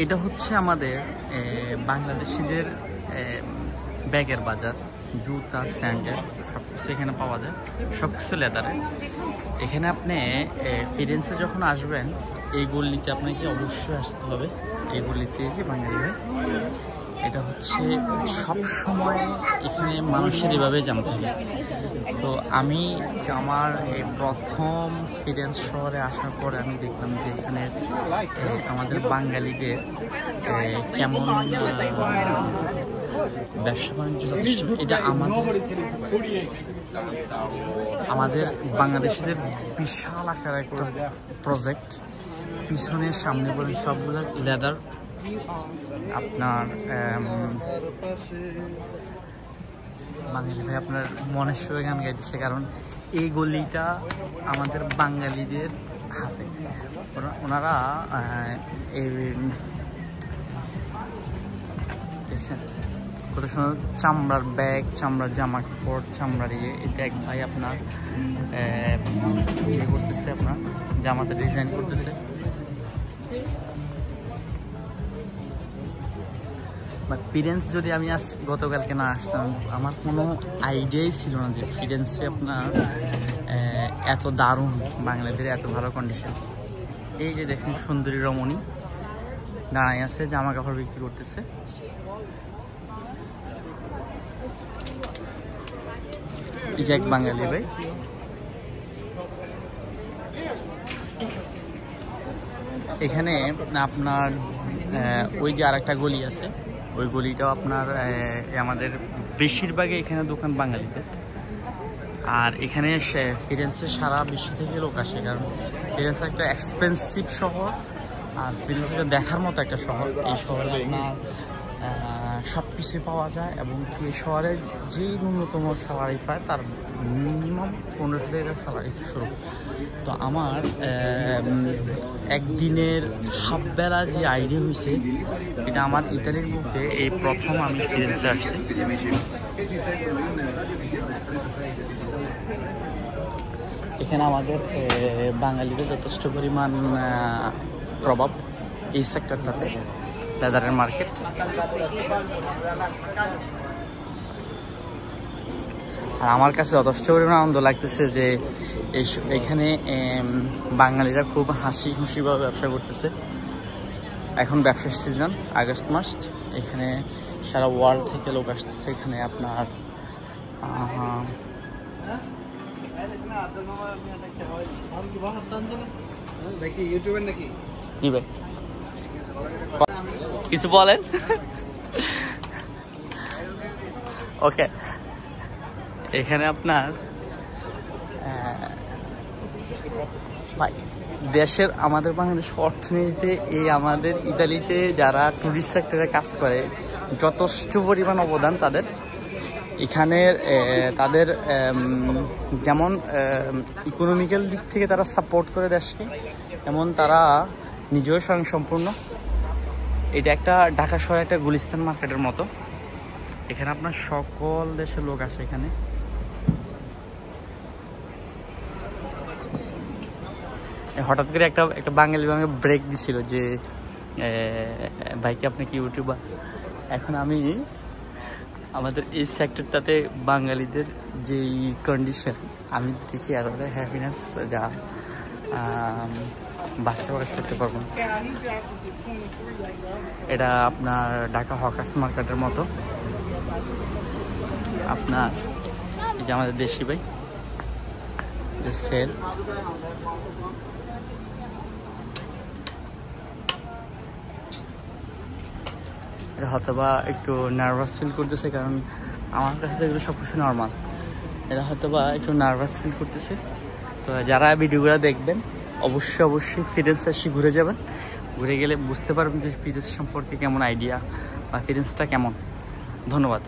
এটা হচ্ছে আমাদের বাংলাদেশিদের ব্যাগের বাজার, জুতা, স্যান্ডেল সব কিছু এখানে পাওয়া যায়, সব কিছু লেদারের। এখানে আপনি ফিরেন্সে যখন আসবেন এই গল্লিতে আপনাকে অবশ্যই আসতে হবে। এই গল্লিতে যে বাঙালি ভাই, এটা হচ্ছে সব সময় এখানে মানুষের এভাবে জানতে হবে। তো আমি আমার এই প্রথম ফিরেন্স শহরে আসার পরে আমি দেখলাম যে এখানে আমাদের বাঙালিদের কেমন ব্যবসা বাণিজ্য, এটা আমাদের বাংলাদেশিদের বিশাল আকার একটা প্রজেক্ট। পিছনের সামনে বলে সবগুলো লেদার। আপনার বাঙালি ভাই আপনার মনের সঙ্গে গান গাইতেছে, কারণ এই গলিটা আমাদের বাঙালিদের হাতে। ওনারা এই দেখছেন কত সুন্দর চামড়ার ব্যাগ, চামড়ার জামা কাপড়, চামড়ার এটা এক ভাই আপনার ইয়ে করতেছে, আপনার জামাতে ডিজাইন করতেছে। ফিরেন্স যদি আমি আজ গতকালকে না আসতাম, আমার কোনো আইডিয়াই ছিল না যে ফিরেন্সে আপনার এত দারুণ, বাংলাদেশের এত ভালো কন্ডিশন। এই যে দেখছেন সুন্দরী রমণী দাঁড়াই আছে, জামা কাপড় বিক্রি করতেছে। এই যে এক বাঙালি ভাই। এখানে আপনার ওই যে আর একটা গলি আছে, ওই গলিটাও আপনার আমাদের বেশিরভাগই এখানে দোকান বাঙালিদের। আর এখানে ফিরেন্সে সারা বিশ্ব থেকে লোক আসে, কারণ ফিরেন্স একটা এক্সপেন্সিভ শহর, আর ফিরেন্সে দেখার মতো একটা শহর। এই শহরে আপনার সব কিছুই পাওয়া যায়, এবং এই শহরে যে ন্যূনতম স্যালারি পায় তার মিনিমাম 1500 টাকা স্যালারি শুরু। তো আমার একদিনের হাফ বেলা যে আইডিয়া হয়েছে, এটা আমার ইতালির বুকে এই প্রথম আমি ফিরেন্সে আসছি। এখানে আমাদের বাঙালিদের যথেষ্ট পরিমাণ প্রভাব এই সেক্টরটাতে, লেদারের মার্কেট। আর আমার কাছে যথেষ্ট পরিমাণ আনন্দ লাগতেছে যে এখানে বাঙালিরা খুব হাসি খুশিভাবে ব্যবসা করতেছে। এখন ব্যবসার সিজন, আগস্ট মাস। এখানে সারা ওয়ার্ল্ড থেকে লোক আসতেছে। এখানে আপনার কি ভাই কিছু বলেন? ওকে, এখানে আপনার ভাই দেশের, আমাদের বাংলাদেশ অর্থনীতিতে এই আমাদের ইতালিতে যারা টুরিস্ট সেক্টরে কাজ করে যথেষ্ট পরিমাণ অবদান তাদের। এখানের তাদের যেমন ইকোনমিক্যাল দিক থেকে তারা সাপোর্ট করে দেশকে, এমন তারা নিজেও স্বয়ংসম্পূর্ণ। এটা একটা ঢাকা শহরে একটা গুলিস্তান মার্কেটের মতো। এখানে আপনার সকল দেশের লোক আসে। এখানে হঠাৎ করে একটা বাঙালি ব্রেক দিছিল যে ভাইকে আপনি কি ইউটিউবার? এখন আমি আমাদের এই সেক্টরটাতে বাঙালিদের যেই কন্ডিশন আমি দেখি, আর হ্যাপিনেস যা বাসা প্রকাশ করতে পারবো না। এটা আপনার ঢাকা হকার্স মার্কেটের মতো। আপনার এই যে আমাদের দেশি ভাই সেল, এটা হয়তো বা একটু নার্ভাস ফিল করতেছে, কারণ আমার কাছে তো এগুলো সব কিছু নর্মাল। এটা হয়তো বা একটু নার্ভাস ফিল করতেছে। তো যারা ভিডিওগুলো দেখবেন অবশ্যই ফিরেন্স এসে ঘুরে যাবেন। ঘুরে গেলে বুঝতে পারবেন যে ফিরেন্স সম্পর্কে কেমন আইডিয়া বা ফিরেন্সটা কেমন। ধন্যবাদ।